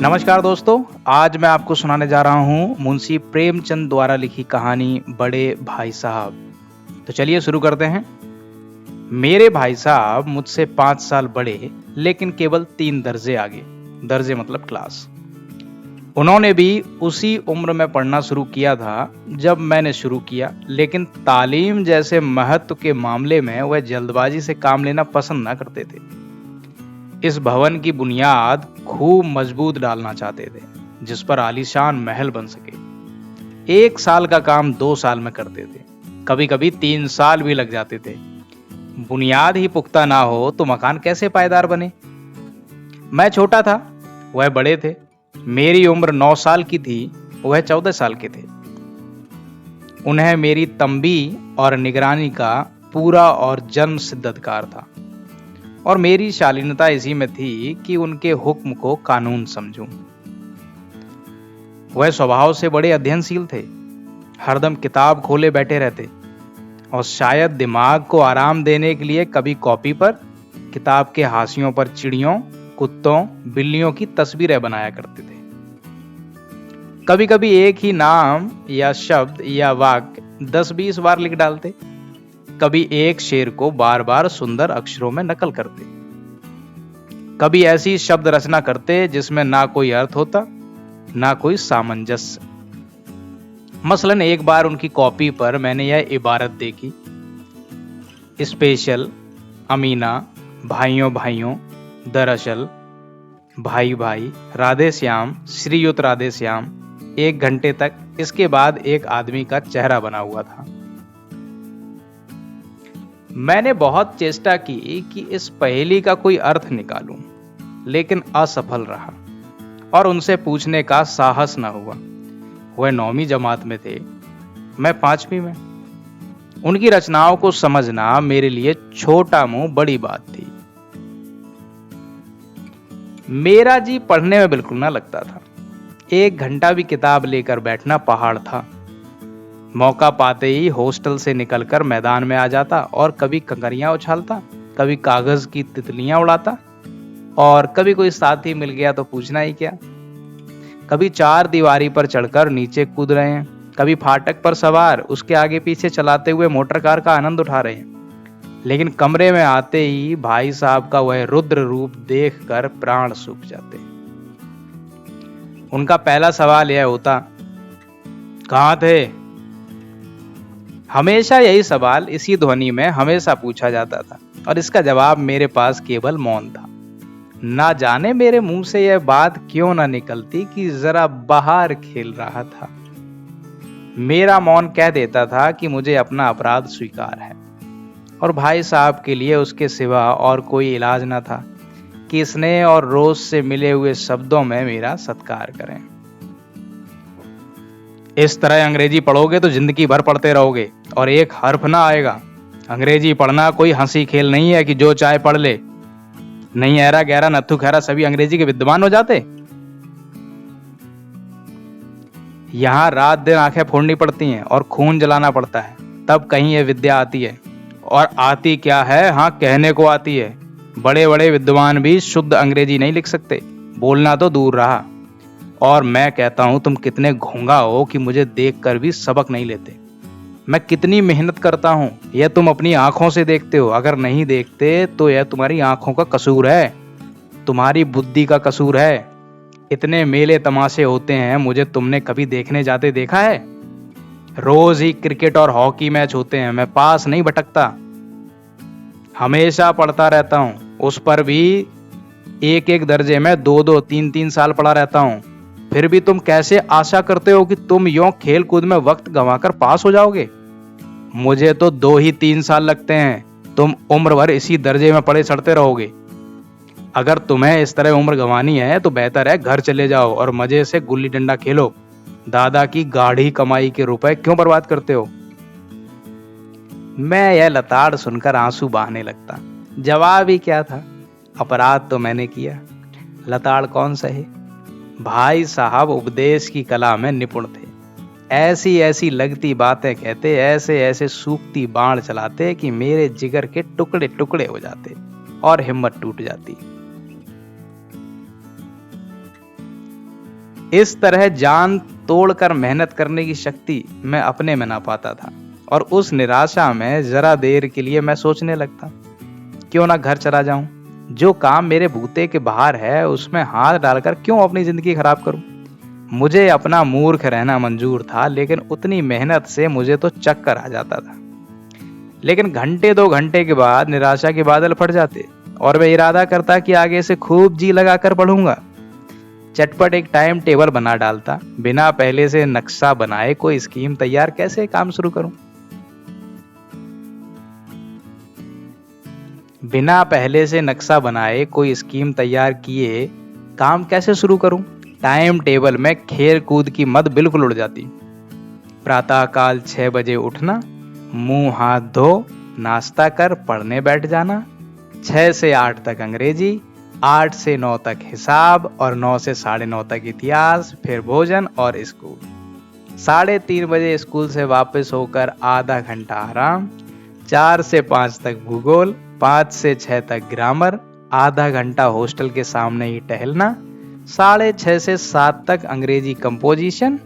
नमस्कार दोस्तों, आज मैं आपको सुनाने जा रहा हूँ मुंशी प्रेमचंद द्वारा लिखी कहानी बड़े भाई साहब। तो चलिए शुरू करते हैं। मेरे भाई साहब मुझसे 5 साल बड़े, लेकिन केवल 3 दर्जे आगे। दर्जे मतलब क्लास। उन्होंने भी उसी उम्र में पढ़ना शुरू किया था जब मैंने शुरू किया, लेकिन तालीम जैसे महत्व के मामले में वह जल्दबाजी से काम लेना पसंद ना करते थे। इस भवन की बुनियाद खूब मजबूत डालना चाहते थे, जिस पर आलीशान महल बन सके। 1 साल का काम 2 साल में करते थे, कभी कभी 3 साल भी लग जाते थे। बुनियाद ही पुख्ता ना हो तो मकान कैसे पायदार बने। मैं छोटा था, वह बड़े थे। मेरी उम्र 9 साल की थी, वह 14 साल के थे। उन्हें मेरी तंबी और निगरानी का पूरा और जन्म सिद्ध अधिकार था, और मेरी शालीनता इसी में थी कि उनके हुक्म को कानून समझूं। वह स्वभाव से बड़े अध्ययनशील थे, हरदम किताब खोले बैठे रहते, और शायद दिमाग को आराम देने के लिए कभी कॉपी पर किताब के हाशियों पर चिड़ियों, कुत्तों, बिल्लियों की तस्वीरें बनाया करते थे। कभी कभी एक ही नाम या शब्द या वाक्य 10-20 बार लिख डालते। कभी एक शेर को बार बार सुंदर अक्षरों में नकल करते। कभी ऐसी शब्द रचना करते जिसमें ना कोई अर्थ होता, ना कोई सामंजस्य। मसलन एक बार उनकी कॉपी पर मैंने यह इबारत देखी: स्पेशल, अमीना, भाइयों भाइयों, दरअसल, भाई भाई, राधे श्याम, श्रीयुत राधे श्याम। 1 घंटे तक इसके बाद एक आदमी का चेहरा बना हुआ था। मैंने बहुत चेष्टा की कि इस पहेली का कोई अर्थ निकालूं, लेकिन असफल रहा, और उनसे पूछने का साहस न हुआ। वह 9वीं जमात में थे, मैं 5वीं में। उनकी रचनाओं को समझना मेरे लिए छोटा मुंह बड़ी बात थी। मेरा जी पढ़ने में बिल्कुल ना लगता था। 1 घंटा भी किताब लेकर बैठना पहाड़ था। मौका पाते ही हॉस्टल से निकलकर मैदान में आ जाता, और कभी कंकरियां उछालता, कभी कागज की तितलियां उड़ाता, और कभी कोई साथी मिल गया तो पूछना ही क्या। कभी 4 दीवारी पर चढ़कर नीचे कूद रहे हैं, कभी फाटक पर सवार उसके आगे पीछे चलाते हुए मोटर कार का आनंद उठा रहे हैं। लेकिन कमरे में आते ही भाई साहब का वह रुद्र रूप देखकर प्राण सूख जाते। उनका पहला सवाल यह होता: कहां थे? हमेशा यही सवाल इसी ध्वनि में हमेशा पूछा जाता था, और इसका जवाब मेरे पास केवल मौन था। ना जाने मेरे मुंह से यह बात क्यों ना निकलती कि जरा बाहर खेल रहा था। मेरा मौन कह देता था कि मुझे अपना अपराध स्वीकार है, और भाई साहब के लिए उसके सिवा और कोई इलाज न था कि स्नेह और रोष से मिले हुए शब्दों में मेरा सत्कार करें। इस तरह अंग्रेजी पढ़ोगे तो जिंदगी भर पढ़ते रहोगे, और एक हर्फ ना आएगा। अंग्रेजी पढ़ना कोई हंसी खेल नहीं है कि जो चाहे पढ़ ले। नहीं ऐरा गहरा नत्थु खैरा सभी अंग्रेजी के विद्वान हो जाते। यहाँ रात दिन आंखें फोड़नी पड़ती हैं और खून जलाना पड़ता है, तब कहीं ये विद्या आती है। और आती क्या है, हाँ कहने को आती है। बड़े बड़े विद्वान भी शुद्ध अंग्रेजी नहीं लिख सकते, बोलना तो दूर रहा। और मैं कहता हूं तुम कितने घोंगा हो कि मुझे देखकर भी सबक नहीं लेते। मैं कितनी मेहनत करता हूं, यह तुम अपनी आंखों से देखते हो। अगर नहीं देखते तो यह तुम्हारी आंखों का कसूर है, तुम्हारी बुद्धि का कसूर है। इतने मेले तमाशे होते हैं, मुझे तुमने कभी देखने जाते देखा है? रोज ही क्रिकेट और हॉकी मैच होते हैं, मैं पास नहीं भटकता, हमेशा पढ़ता रहता हूं। उस पर भी एक एक दर्जे में 2-2, 3-3 साल पढ़ा रहता हूं। फिर भी तुम कैसे आशा करते हो कि तुम यूं खेल कूद में वक्त गंवाकर पास हो जाओगे? मुझे तो 2 ही 3 साल लगते हैं, तुम उम्र भर इसी दर्जे में पड़े सड़ते रहोगे। अगर तुम्हें इस तरह उम्र गंवानी है तो बेहतर है घर चले जाओ और मजे से गुल्ली डंडा खेलो। दादा की गाढ़ी कमाई के रुपए क्यों बर्बाद करते हो? मैं यह लताड़ सुनकर आंसू बहाने लगता। जवाब ही क्या था, अपराध तो मैंने किया, लताड़ कौन सहे। भाई साहब उपदेश की कला में निपुण थे। ऐसी ऐसी लगती बातें कहते, ऐसे ऐसे सूखती बाण चलाते कि मेरे जिगर के टुकड़े टुकड़े हो जाते और हिम्मत टूट जाती। इस तरह जान तोड़कर मेहनत करने की शक्ति मैं अपने में ना पाता था और उस निराशा में जरा देर के लिए मैं सोचने लगता, क्यों ना घर चला जाऊं। जो काम मेरे बूते के बाहर है उसमें हाथ डालकर क्यों अपनी जिंदगी खराब करूं। मुझे अपना मूर्ख रहना मंजूर था, लेकिन उतनी मेहनत से मुझे तो चक्कर आ जाता था। लेकिन घंटे 2 घंटे के बाद निराशा के बादल फट जाते और मैं इरादा करता कि आगे से खूब जी लगाकर पढ़ूंगा। चटपट एक टाइम टेबल बना डालता, बिना पहले से नक्शा बनाए कोई स्कीम तैयार कैसे काम शुरू करूं। बिना पहले से नक्शा बनाए कोई स्कीम तैयार किए काम कैसे शुरू करूं। टाइम टेबल में खेल कूद की मद बिल्कुल उड़ जाती। प्रातःकाल 6 बजे उठना, मुंह हाथ धो, नाश्ता कर पढ़ने बैठ जाना, 6 से 8 तक अंग्रेजी, 8 से 9 तक हिसाब और 9 से 9:30 तक इतिहास, फिर भोजन और स्कूल। 3:30 बजे स्कूल से वापस होकर आधा घंटा आराम, 4 से 5 तक भूगोल, 5 से 6 तक ग्रामर, आधा घंटा हॉस्टल के सामने ही टहलना, 6:30 से 7 तक अंग्रेजी कंपोजिशन,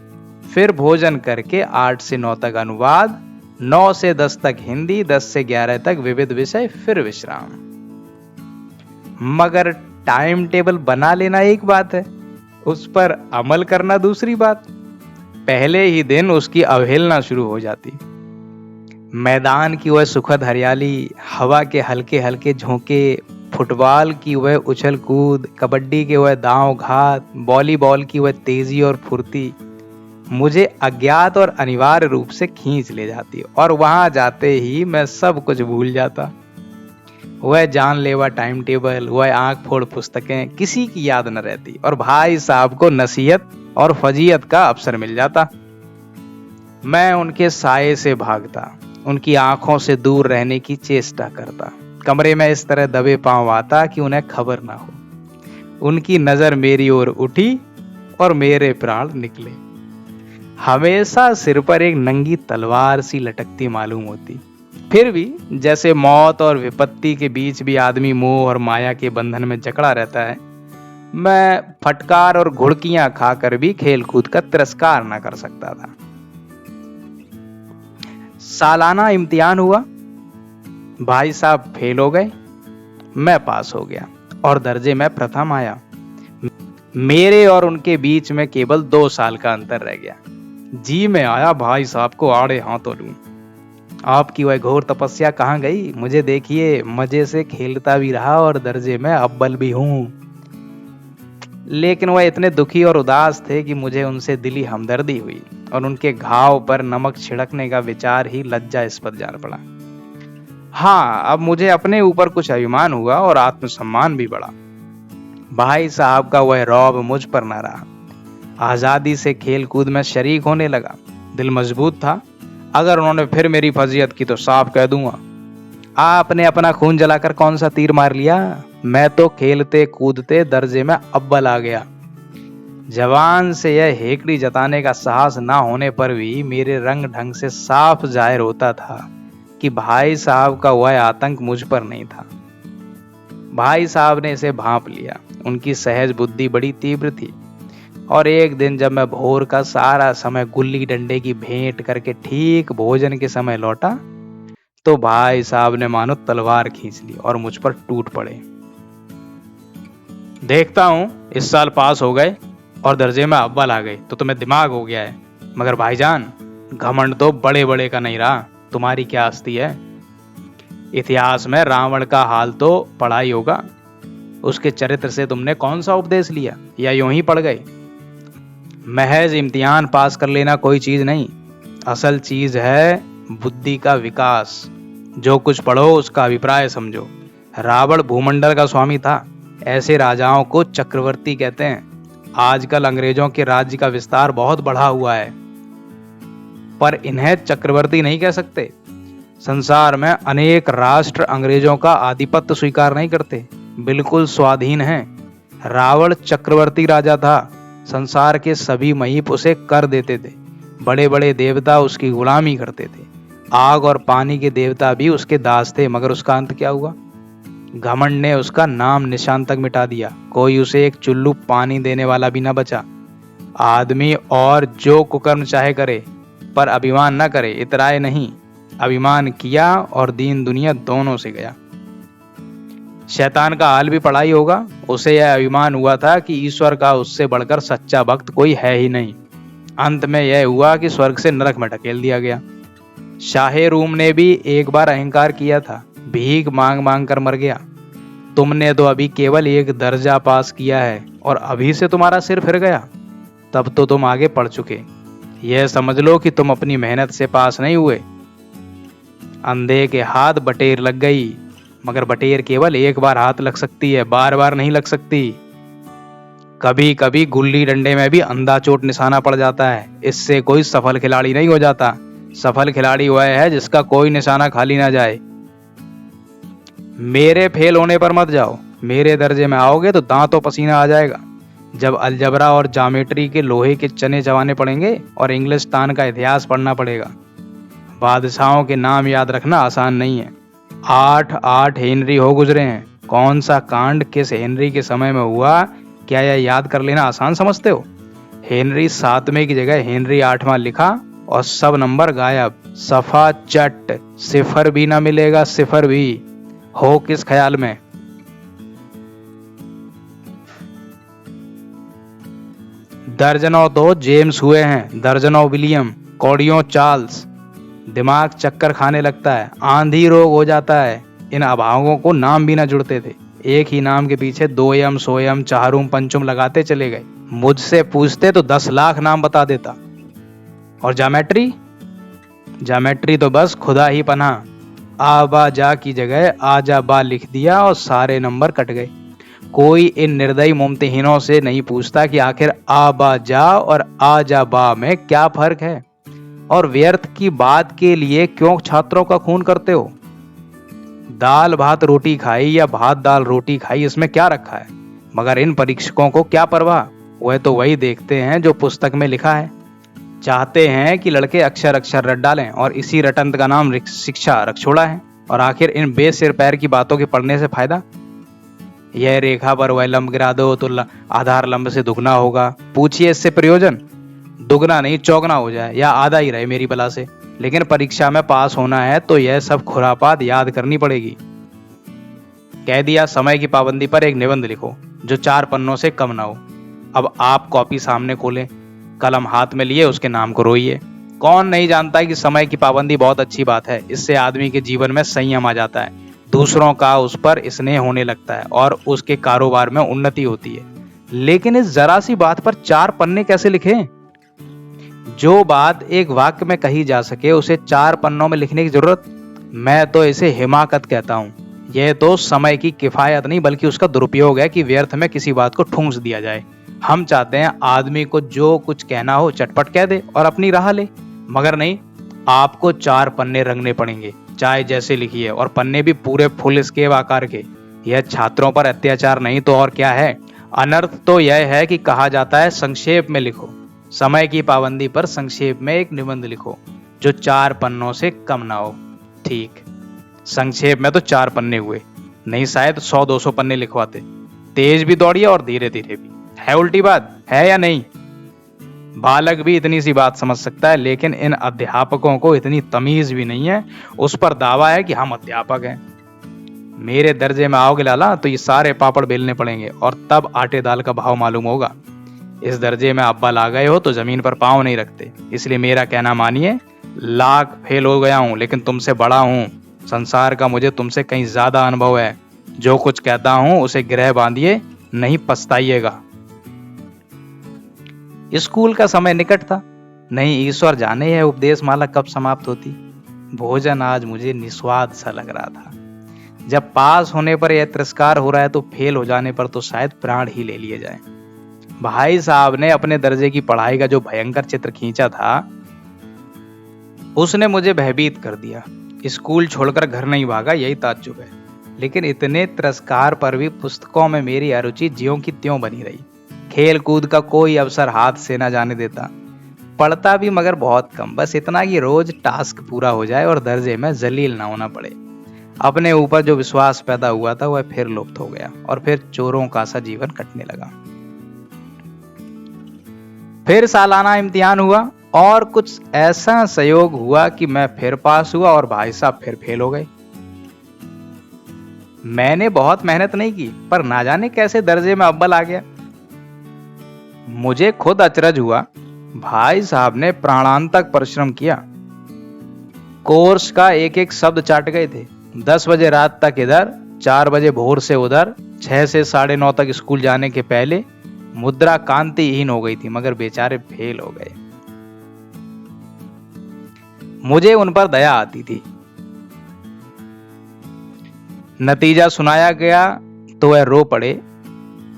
फिर भोजन करके 8 से 9 तक अनुवाद, 9 से 10 तक हिंदी, 10 से 11 तक विविध विषय, फिर विश्राम। मगर टाइम टेबल बना लेना एक बात है, उस पर अमल करना दूसरी बात। पहले ही दिन उसकी अवहेलना शुरू हो जाती। मैदान की वह सुखद हरियाली, हवा के हल्के हल्के झोंके, फुटबॉल की वह उछल कूद, कबड्डी के वह दांव घात, वॉलीबॉल की वह तेजी और फुर्ती मुझे अज्ञात और अनिवार्य रूप से खींच ले जाती और वहां जाते ही मैं सब कुछ भूल जाता। वह जानलेवा टाइम टेबल, वह आंख फोड़ पुस्तकें किसी की याद न रहती और भाई साहब को नसीहत और फजीयत का अवसर मिल जाता। मैं उनके साये से भागता, उनकी आंखों से दूर रहने की चेष्टा करता, कमरे में इस तरह दबे पांव आता कि उन्हें खबर ना हो। उनकी नजर मेरी ओर उठी और मेरे प्राण निकले। हमेशा सिर पर एक नंगी तलवार सी लटकती मालूम होती। फिर भी जैसे मौत और विपत्ति के बीच भी आदमी मोह और माया के बंधन में जकड़ा रहता है, मैं फटकार और घुड़कियां खाकर भी खेल कूद का तिरस्कार न कर सकता था। सालाना इम्तिहान हुआ, भाई साहब फेल हो गए, मैं पास हो गया और दर्जे में प्रथम आया। मेरे और उनके बीच में केवल 2 साल का अंतर रह गया। जी मैं आया भाई साहब को आड़े हाथों लूं। आपकी वह घोर तपस्या कहाँ गई? मुझे देखिए, मजे से खेलता भी रहा और दर्जे में अव्वल भी हूं। लेकिन वह इतने दुखी और उदास थे कि मुझे उनसे दिली हमदर्दी हुई और उनके घाव पर नमक छिड़कने का विचार ही लज्जास्पद जान पड़ा। हाँ, अब मुझे अपने ऊपर कुछ अभिमान हुआ और आत्मसम्मान भी बढ़ा। भाई साहब का वह रौब मुझ पर न रहा। आजादी से खेल कूद में शरीक होने लगा। दिल मजबूत था। अगर उन्होंने फिर मेरी फजीयत की तो साफ कह दूंगा, आपने अपना खून जलाकर कौन सा तीर मार लिया? मैं तो खेलते कूदते दर्जे में अव्वल आ गया। जवान से यह हेकड़ी जताने का साहस ना होने पर भी मेरे रंग ढंग से साफ जाहिर होता था कि भाई साहब का वह आतंक मुझ पर नहीं था। भाई साहब ने इसे भांप लिया। उनकी सहज बुद्धि बड़ी तीव्र थी और एक दिन जब मैं भोर का सारा समय गुल्ली डंडे की भेंट करके ठीक भोजन के समय लौटा तो भाई साहब ने मानो तलवार खींच ली और मुझ पर टूट पड़े। देखता हूं इस साल पास हो गए और दर्जे में अव्वल आ गए तो तुम्हें दिमाग हो गया है, मगर भाईजान घमंड तो बड़े बड़े का नहीं रहा। तुम्हारी क्या हस्ती है? इतिहास में रावण का हाल तो पढ़ा ही होगा। उसके चरित्र से तुमने कौन सा उपदेश लिया या यूं ही पढ़ गए? महज इम्तिहान पास कर लेना कोई चीज नहीं, असल चीज है बुद्धि का विकास। जो कुछ पढ़ो उसका अभिप्राय समझो। रावण भूमंडल का स्वामी था। ऐसे राजाओं को चक्रवर्ती कहते हैं। आजकल अंग्रेजों के राज्य का विस्तार बहुत बढ़ा हुआ है, पर इन्हें चक्रवर्ती नहीं कह सकते। संसार में अनेक राष्ट्र अंग्रेजों का आधिपत्य स्वीकार नहीं करते, बिल्कुल स्वाधीन हैं। रावण चक्रवर्ती राजा था। संसार के सभी महीप उसे कर देते थे। बड़े बड़े देवता उसकी गुलामी करते थे। आग और पानी के देवता भी उसके दास थे, मगर उसका अंत क्या हुआ? घमंड ने उसका नाम निशान तक मिटा दिया। कोई उसे एक चुल्लू पानी देने वाला भी न बचा। आदमी और जो कुकर्म चाहे करे, पर अभिमान न करे, इतराए नहीं। अभिमान किया और दीन दुनिया दोनों से गया। शैतान का हाल भी पढ़ा ही होगा। उसे यह अभिमान हुआ था कि ईश्वर का उससे बढ़कर सच्चा भक्त कोई है ही नहीं। अंत में यह हुआ कि स्वर्ग से नरक में ढकेल दिया गया। शाहे रूम ने भी एक बार अहंकार किया था, भीख मांग मांग कर मर गया। तुमने तो अभी केवल एक दर्जा पास किया है और अभी से तुम्हारा सिर फिर गया। तब तो तुम आगे पढ़ चुके। यह समझ लो कि तुम अपनी मेहनत से पास नहीं हुए। अंधे के हाथ बटेर लग गई, मगर बटेर केवल एक बार हाथ लग सकती है, बार बार नहीं लग सकती। कभी कभी गुल्ली डंडे में भी अंधा चोट निशाना पड़ जाता है। इससे कोई सफल खिलाड़ी नहीं हो जाता। सफल खिलाड़ी वह है जिसका कोई निशाना खाली ना जाए। मेरे फेल होने पर मत जाओ। मेरे दर्जे में आओगे तो दांतों पसीना आ जाएगा। जब अलजबरा और ज्योमेट्री के लोहे के चने चबाने पड़ेंगे और इंग्लिस्तान का इतिहास पढ़ना पड़ेगा। बादशाहों के नाम याद रखना आसान नहीं है। 8 हेनरी हो गुजरे हैं। कौन सा कांड किस हेनरी के समय में हुआ, क्या यह याद कर लेना आसान समझते हो? हेनरी 7वें की जगह हेनरी 8वां लिखा और सब नंबर गायब। सफा चट, सिफर भी ना मिलेगा, सिफर भी। हो किस ख्याल में? दर्जनों तो जेम्स हुए हैं, दर्जनों विलियम, कौड़ियों चार्ल्स। दिमाग चक्कर खाने लगता है, आंधी रोग हो जाता है। इन अभावों को नाम भी ना जुड़ते थे। एक ही नाम के पीछे दोयम सोयम चारुम पंचुम लगाते चले गए। मुझसे पूछते तो 10 लाख नाम बता देता। और ज्योमेट्री? ज्योमेट्री तो बस खुदा ही पनाह। आ बा जा की जगह आजा बा लिख दिया और सारे नंबर कट गए। कोई इन निर्दयी मुमतहिनों से नहीं पूछता कि आखिर आ बा जा और आ जा बा में क्या फर्क है, और व्यर्थ की बात के लिए क्यों छात्रों का खून करते हो? दाल भात रोटी खाई या भात दाल रोटी खाई, इसमें क्या रखा है? मगर इन परीक्षकों को क्या परवाह, वह तो वही देखते हैं जो पुस्तक में लिखा है। चाहते हैं कि लड़के अक्षर अक्षर रट डालें और इसी रटंत का नाम शिक्षा रख छोड़ा है। और आखिर इन बेसिर पैर की बातों के पढ़ने से फायदा? यह रेखा पर वह लंब गिरा दो तो आधार लंब से दुगना होगा। पूछिए इससे प्रयोजन? दुगना नहीं चौगना हो जाए या आधा ही रहे मेरी बला से। लेकिन परीक्षा में पास होना है तो यह सब खुरापात याद करनी पड़ेगी। कह दिया समय की पाबंदी पर एक निबंध लिखो जो 4 पन्नों से कम ना हो। अब आप कॉपी सामने खोलें, कलम हाथ में लिए उसके नाम को रोइए। कौन नहीं जानता कि समय की पाबंदी बहुत अच्छी बात है। इससे आदमी के जीवन में संयम आ जाता है, दूसरों का उस पर स्नेह होने लगता है और उसके कारोबार में उन्नति होती है। लेकिन इस जरा सी बात पर 4 पन्ने कैसे लिखें? जो बात एक वाक्य में कही जा सके उसे 4 पन्नों में लिखने की जरूरत? मैं तो इसे हिमाकत कहता हूँ। यह तो समय की किफायत नहीं बल्कि उसका दुरुपयोग है कि व्यर्थ में किसी बात को ठूंस दिया जाए। हम चाहते हैं आदमी को जो कुछ कहना हो चटपट कह दे और अपनी राह ले, मगर नहीं, आपको 4 पन्ने रंगने पड़ेंगे, चाहे जैसे लिखिए, और पन्ने भी पूरे फुल स्केप आकार के। यह छात्रों पर अत्याचार नहीं तो और क्या है। अनर्थ तो यह है कि कहा जाता है संक्षेप में लिखो। समय की पाबंदी पर संक्षेप में एक निबंध लिखो जो 4 पन्नों से कम ना हो। ठीक, संक्षेप में तो 4 पन्ने हुए, नहीं शायद 100-200 पन्ने लिखवाते। तेज भी दौड़िए और धीरे धीरे भी। है उल्टी बात, है या नहीं? बालक भी इतनी सी बात समझ सकता है, लेकिन इन अध्यापकों को इतनी तमीज भी नहीं है। उस पर दावा है कि हम अध्यापक हैं। मेरे दर्जे में आओगे लाला तो ये सारे पापड़ बेलने पड़ेंगे और तब आटे दाल का भाव मालूम होगा। इस दर्जे में अब्बा ला गए हो तो जमीन पर पांव नहीं रखते। इसलिए मेरा कहना मानिए, लाख फेल हो गया हूं लेकिन तुमसे बड़ा हूं। संसार का मुझे तुमसे कहीं ज्यादा अनुभव है। जो कुछ कहता हूं उसे गृह बांधिए, नहीं पछताइएगा। स्कूल का समय निकट था। नहीं ईश्वर जाने यह उपदेश माला कब समाप्त होती। भोजन आज मुझे निस्वाद सा लग रहा था। जब पास होने पर यह तिरस्कार हो रहा है तो फेल हो जाने पर तो शायद प्राण ही ले लिए जाए। भाई साहब ने अपने दर्जे की पढ़ाई का जो भयंकर चित्र खींचा था उसने मुझे भयभीत कर दिया। स्कूल छोड़कर घर नहीं भागा, यही ताज्जुब है। लेकिन इतने तिरस्कार पर भी पुस्तकों में मेरी अरुचि ज्यों की त्यों बनी रही। खेल कूद का कोई अवसर हाथ से न जाने देता। पढ़ता भी मगर बहुत कम, बस इतना कि रोज टास्क पूरा हो जाए और दर्जे में जलील ना होना पड़े। अपने ऊपर जो विश्वास पैदा हुआ था वह फिर लुप्त हो गया और फिर चोरों का सा जीवन कटने लगा। फिर सालाना इम्तिहान हुआ और कुछ ऐसा संयोग हुआ कि मैं फिर पास हुआ और भाई साहब फिर फेल हो गए। मैंने बहुत मेहनत नहीं की, पर ना जाने कैसे दर्जे में अव्वल आ गया। मुझे खुद अचरज हुआ। भाई साहब ने प्राणांतक परिश्रम किया, कोर्स का एक एक शब्द चाट गए थे। 10 बजे रात तक इधर, 4 बजे भोर से उधर, 6 से 9:30 तक स्कूल जाने के पहले मुद्रा कांतिहीन हो गई थी, मगर बेचारे फेल हो गए। मुझे उन पर दया आती थी। नतीजा सुनाया गया तो वह रो पड़े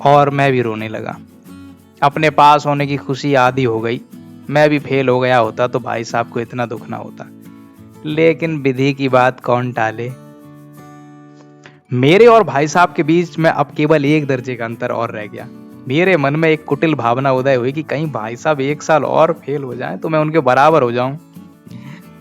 और मैं भी रोने लगा। अपने पास होने की खुशी आधी हो गई। मैं भी फेल हो गया होता तो भाई साहब को इतना दुख ना होता, लेकिन विधि की बात कौन टाले। मेरे और भाई साहब के बीच में अब केवल 1 दर्जे का अंतर और रह गया। मेरे मन में एक कुटिल भावना उदय हुई कि कहीं भाई साहब 1 साल और फेल हो जाएं तो मैं उनके बराबर हो जाऊं,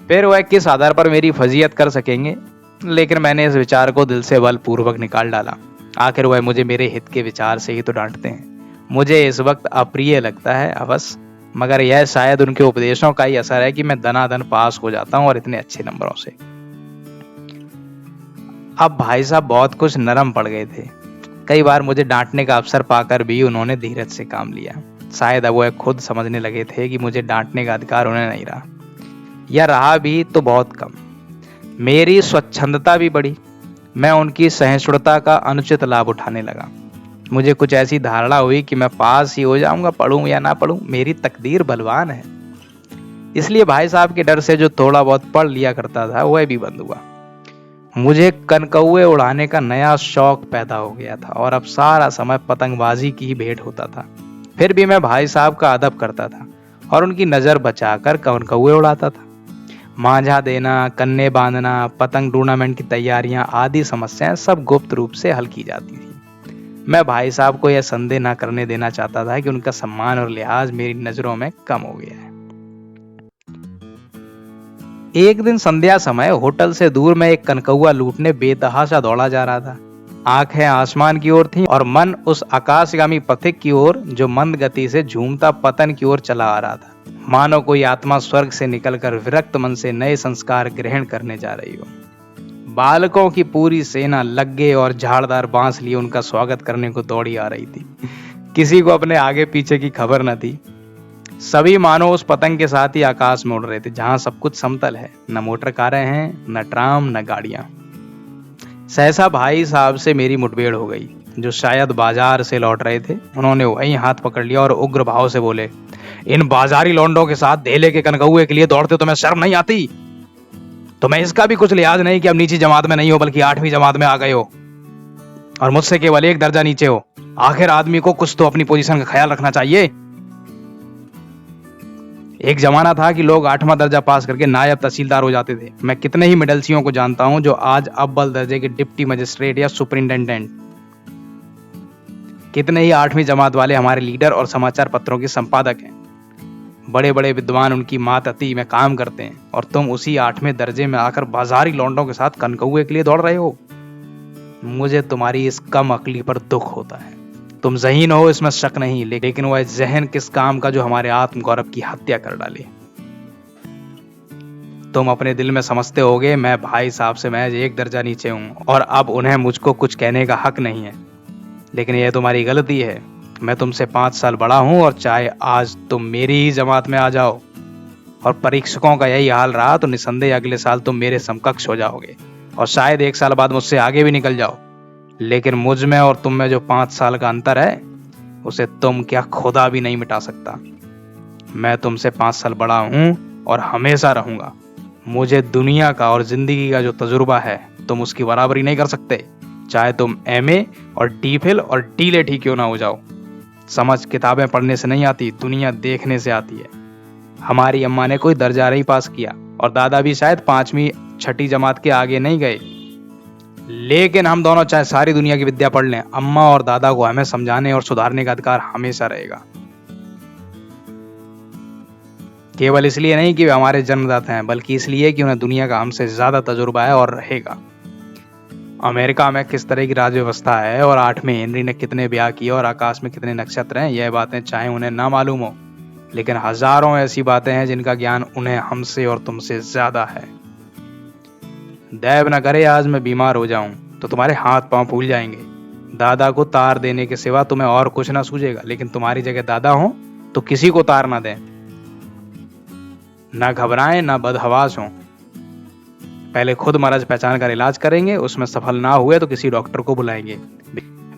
फिर वह किस आधार पर मेरी फजीयत कर सकेंगे। लेकिन मैंने इस विचार को दिल से बलपूर्वक निकाल डाला। आखिर वह मुझे मेरे हित के विचार से ही तो डांटते हैं। मुझे इस वक्त अप्रिय लगता है अवश्य, मगर यह शायद उनके उपदेशों का ही असर है कि मैं दनादन पास हो जाता हूं और इतने अच्छे नंबरों से। अब भाई साहब बहुत कुछ नरम पड़ गए थे। कई बार मुझे डांटने का अवसर पाकर भी उन्होंने धीरज से काम लिया। शायद अब वह खुद समझने लगे थे कि मुझे डांटने का अधिकार उन्हें नहीं रहा, या रहा भी तो बहुत कम। मेरी स्वच्छंदता भी बढ़ी। मैं उनकी सहिष्णुता का अनुचित लाभ उठाने लगा। मुझे कुछ ऐसी धारणा हुई कि मैं पास ही हो जाऊंगा, पढ़ूं या ना पढ़ूं, मेरी तकदीर बलवान है। इसलिए भाई साहब के डर से जो थोड़ा बहुत पढ़ लिया करता था वह भी बंद हुआ। मुझे कनकौए उड़ाने का नया शौक पैदा हो गया था और अब सारा समय पतंगबाजी की ही भेंट होता था। फिर भी मैं भाई साहब का अदब करता था और उनकी नजर बचाकर कनकौए उड़ाता था। मांझा देना, कन्ने बांधना, पतंग टूर्नामेंट की तैयारियां आदि समस्याएं सब गुप्त रूप से हल की जाती थी। मैं भाई साहब को यह संदेह न करने देना चाहता था कि उनका सम्मान और लिहाज मेरी नजरों में कम हो गया है। एक दिन संध्या समय होटल से दूर में एक कनकौआ लूटने बेतहाशा दौड़ा जा रहा था। आंखें आसमान की ओर थीं और मन उस आकाशगामी पथिक की ओर जो मंद गति से झूमता पतन की ओर चला आ रहा था, मानो कोई आत्मा स्वर्ग से निकलकर विरक्त मन से नए संस्कार ग्रहण करने जा रही हो। बालकों की पूरी सेना लग्गे और झाड़दार बांस लिए उनका स्वागत करने को दौड़ी आ रही थी। किसी को अपने आगे पीछे की खबर न थी। सभी मानो उस पतंग के साथ ही आकाश में उड़ रहे थे, जहां सब कुछ समतल है, न मोटर कारें हैं, न ट्राम, न गाड़ियां। सहसा भाई साहब से मेरी मुठभेड़ हो गई, जो शायद बाजार से लौट रहे थे। उन्होंने वहीं हाथ पकड़ लिया और उग्र भाव से बोले, इन बाजारी लौंडों के साथ धेले के कनकौए के लिए दौड़ते तुम्हें शर्म नहीं आती? तुम्हें इसका भी कुछ लिहाज नहीं कि अब नीची जमात में नहीं हो बल्कि 8वीं जमात में आ गए हो और मुझसे केवल 1 दर्जा नीचे हो। आखिर आदमी को कुछ तो अपनी पोजीशन का ख्याल रखना चाहिए। एक जमाना था कि लोग 8वां दर्जा पास करके नायब तहसीलदार हो जाते थे। मैं कितने ही मिडलसियों को जानता हूं जो आज अव्वल दर्जे के डिप्टी मजिस्ट्रेट या सुपरिंटेंडेंट। कितने ही 8वीं जमात वाले हमारे लीडर और समाचार पत्रों के संपादक हैं। बड़े बड़े विद्वान उनकी मातहती में काम करते हैं और तुम उसी 8वें दर्जे में आकर बाजारी लौंडों के साथ कनकौए के लिए दौड़ रहे हो। मुझे तुम्हारी इस कम अकली पर दुख होता है। तुम ज़हीन हो, इसमें शक नहीं, लेकिन वह जहन किस काम का जो हमारे आत्म गौरव की हत्या कर डाले। तुम अपने दिल में समझते होगे मैं भाई साहब से महज 1 दर्जा नीचे हूं और अब उन्हें मुझको कुछ कहने का हक नहीं है, लेकिन यह तुम्हारी गलती है। मैं तुमसे 5 साल बड़ा हूं और चाहे आज तुम मेरी ही जमात में आ जाओ और परीक्षकों का यही हाल रहा तो निसंदेह अगले साल तुम मेरे समकक्ष हो जाओगे और शायद 1 साल बाद मुझसे आगे भी निकल जाओ। लेकिन मुझ में और तुम में जो 5 साल का अंतर है उसे तुम क्या खुदा भी नहीं मिटा सकता। मैं तुमसे 5 साल बड़ा हूं और हमेशा रहूंगा। मुझे दुनिया का और जिंदगी का जो तजुर्बा है तुम उसकी बराबरी नहीं कर सकते, चाहे तुम MA और DPhil और D.Litt ही क्यों ना हो जाओ। समझ किताबें पढ़ने से नहीं आती, दुनिया देखने से आती है। हमारी अम्मा ने कोई दर्जा नहीं पास किया और दादा भी शायद 5वीं 6ठी जमात के आगे नहीं गए, लेकिन हम दोनों चाहे सारी दुनिया की विद्या पढ़ लें, अम्मा और दादा को हमें समझाने और सुधारने का अधिकार हमेशा रहेगा। केवल इसलिए नहीं कि वे हमारे जन्मदाता हैं, बल्कि इसलिए कि उन्हें दुनिया का हमसे ज्यादा तजुर्बा है और रहेगा। अमेरिका में किस तरह की राज व्यवस्था है और 8वें हेनरी ने कितने ब्याह किए और आकाश में कितने नक्षत्र हैं, यह बातें चाहे उन्हें ना मालूम हो, लेकिन हजारों ऐसी बातें हैं जिनका ज्ञान उन्हें हमसे और तुमसे ज्यादा है। दैव न करे आज मैं बीमार हो जाऊं तो तुम्हारे हाथ पांव फूल जाएंगे। दादा को तार देने के सिवा तुम्हें और कुछ ना सूझेगा, लेकिन तुम्हारी जगह दादा हो तो किसी को तार ना दें। ना घबराएं ना बदहवास हो, पहले खुद मर्ज पहचान कर इलाज करेंगे, उसमें सफल ना हुए तो किसी डॉक्टर को बुलाएंगे।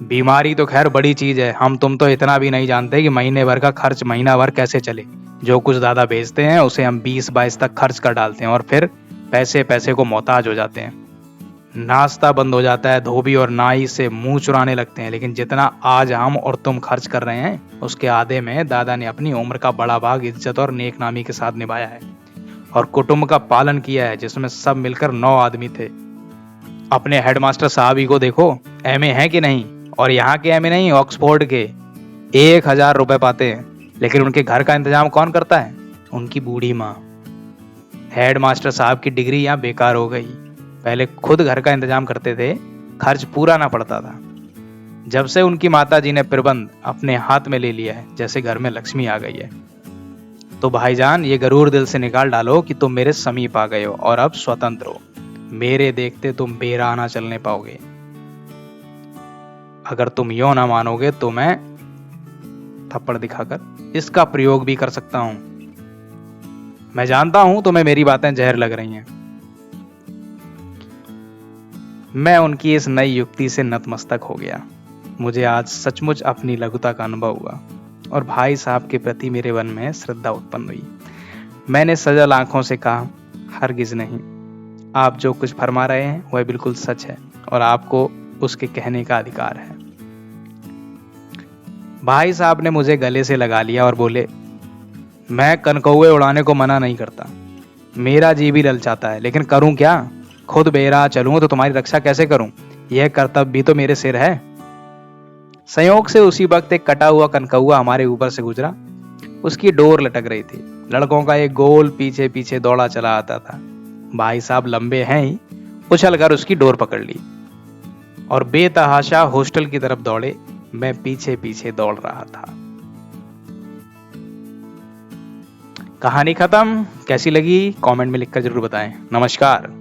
बीमारी तो खैर बड़ी चीज है, हम तुम तो इतना भी नहीं जानते कि महीने भर का खर्च महीना भर कैसे चले। जो कुछ दादा बेचते हैं उसे हम 20-22 तक खर्च कर डालते हैं और फिर पैसे पैसे को मोहताज हो जाते हैं। नाश्ता बंद हो जाता है, धोबी और नाई से मुंह चुराने लगते हैं। लेकिन जितना आज हम और तुम खर्च कर रहे हैं उसके आधे में दादा ने अपनी उम्र का बड़ा भाग इज्जत और नेकनामी के साथ निभाया है और कुटुंब का पालन किया है, जिसमें सब मिलकर 9 आदमी थे। अपने हेडमास्टर साहब ही को देखो, एमए है कि नहीं, और यहाँ के एमए नहीं, ऑक्सफोर्ड के 1000 रुपए पाते हैं, लेकिन उनके घर का इंतजाम कौन करता है? उनकी बूढ़ी माँ। हेडमास्टर साहब की डिग्री यहाँ बेकार हो गई। पहले खुद घर का इंतजाम करते थे, खर्च पूरा ना पड़ता था। जब से उनकी माता जी ने प्रबंध अपने हाथ में ले लिया है, जैसे घर में लक्ष्मी आ गई है। तो भाईजान ये गरूर दिल से निकाल डालो कि तुम मेरे समीप आ गए हो और अब स्वतंत्र हो। मेरे देखते तुम बेराना चलने पाओगे। अगर तुम यो ना मानोगे तो मैं थप्पड़ दिखाकर इसका प्रयोग भी कर सकता हूं। मैं जानता हूं तुम्हें मेरी बातें जहर लग रही हैं। मैं उनकी इस नई युक्ति से नतमस्तक हो गया। मुझे आज सचमुच अपनी लघुता का अनुभव हुआ और भाई साहब के प्रति मेरे मन में श्रद्धा उत्पन्न हुई। मैंने सजल आंखों से कहा, हरगिज नहीं, आप जो कुछ फरमा रहे हैं वह बिल्कुल सच है और आपको उसके कहने का अधिकार है। भाई साहब ने मुझे गले से लगा लिया और बोले, मैं कनकौए उड़ाने को मना नहीं करता, मेरा जी भी ललचाता है, लेकिन करूं क्या? खुद बेराह चलूं तो तुम्हारी रक्षा कैसे करूं? यह कर्तव्य भी तो मेरे सिर है। संयोग से उसी वक्त एक कटा हुआ कनकौआ हमारे ऊपर से गुजरा। उसकी डोर लटक रही थी। लड़कों का एक गोल पीछे पीछे दौड़ा चला आता था। भाई साहब लंबे हैं ही, उछल कर उसकी डोर पकड़ ली और बेतहाशा हॉस्टल की तरफ दौड़े। मैं पीछे पीछे दौड़ रहा था। कहानी खत्म। कैसी लगी कमेंट में लिखकर जरूर बताएं। नमस्कार।